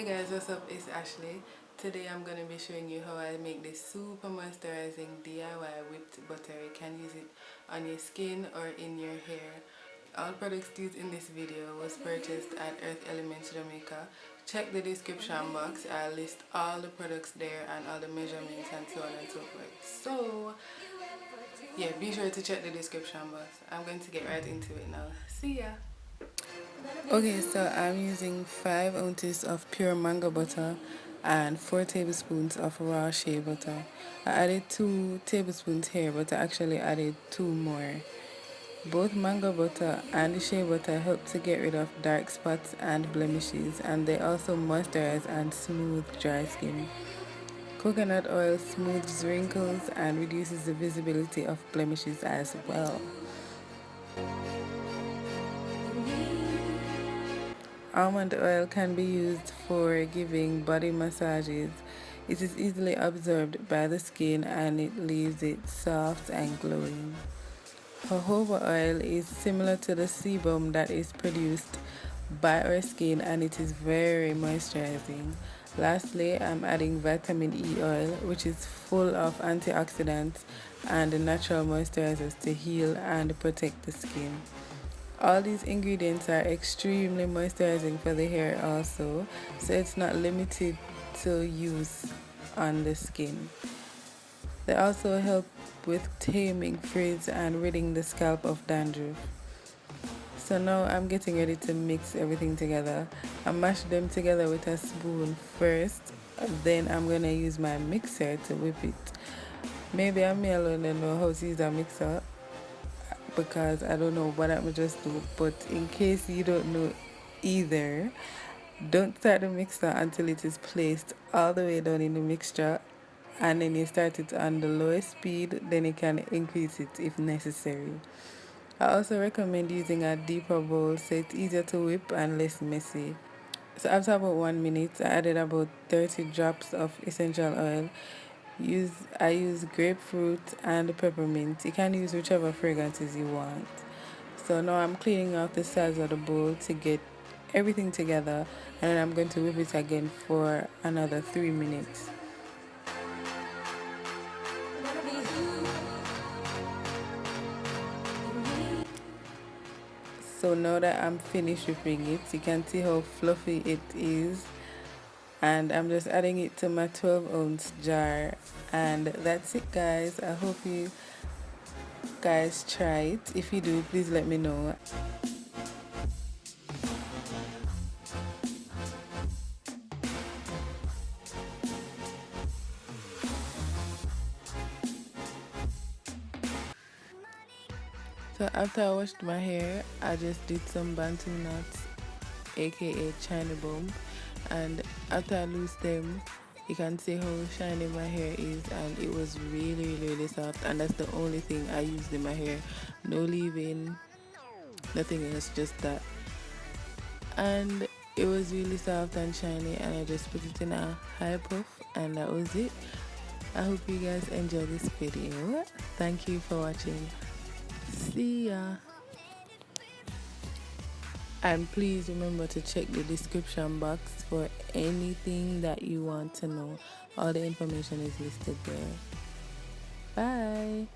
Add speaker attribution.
Speaker 1: Hey guys, what's up? It's Ashley. Today I'm going to be showing you how I make this super moisturizing DIY whipped butter. You can use it on your skin or in your hair. All products used in this video was purchased at Earth Elements Jamaica. Check the description box. I'll list all the products there and all the measurements and so on and so forth. So yeah, be sure to check the description box. I'm going to get right into it now. See ya! Okay, so I'm using 5 ounces of pure mango butter and 4 tablespoons of raw shea butter. I added 2 tablespoons here, but I actually added 2 more. Both mango butter and the shea butter help to get rid of dark spots and blemishes, and they also moisturize and smooth dry skin. Coconut oil smooths wrinkles and reduces the visibility of blemishes as well. Almond oil can be used for giving body massages. It is easily absorbed by the skin and it leaves it soft and glowing. Jojoba oil is similar to the sebum that is produced by our skin and it is very moisturizing. Lastly, I'm adding vitamin E oil, which is full of antioxidants and natural moisturizers to heal and protect the skin. All these ingredients are extremely moisturizing for the hair also, so it's not limited to use on the skin. They also help with taming frizz and ridding the scalp of dandruff. So now I'm getting ready to mix everything together. I mash them together with a spoon first, then I'm gonna use my mixer to whip it. Maybe I may alone don't know how to use a mixer, because I don't know what I'm just do, but in case you don't know either, don't start the mixer until it is placed all the way down in the mixture, and then you start it on the lowest speed, then you can increase it if necessary. I also recommend using a deeper bowl so it's easier to whip and less messy. So after about 1 minute, I added about 30 drops of essential oil. I use grapefruit and peppermint. You can use whichever fragrances you want. So now I'm cleaning out the sides of the bowl to get everything together, and then I'm going to whip it again for another 3 minutes. So now that I'm finished whipping it, you can see how fluffy it is, and I'm just adding it to my 12-ounce jar, and that's it guys. I hope you guys try it. If you do, please let me know. So after I washed my hair, I just did some bantu knots, aka China bomb, and after I loosed them, you can see how shiny my hair is, and it was really soft, and that's the only thing I used in my hair. No leave-in, nothing else, just that. And it was really soft and shiny, and I just put it in a high puff, and that was it. I hope you guys enjoy this video. Thank you for watching. See ya. And please remember to check the description box for anything that you want to know. All the information is listed there. Bye.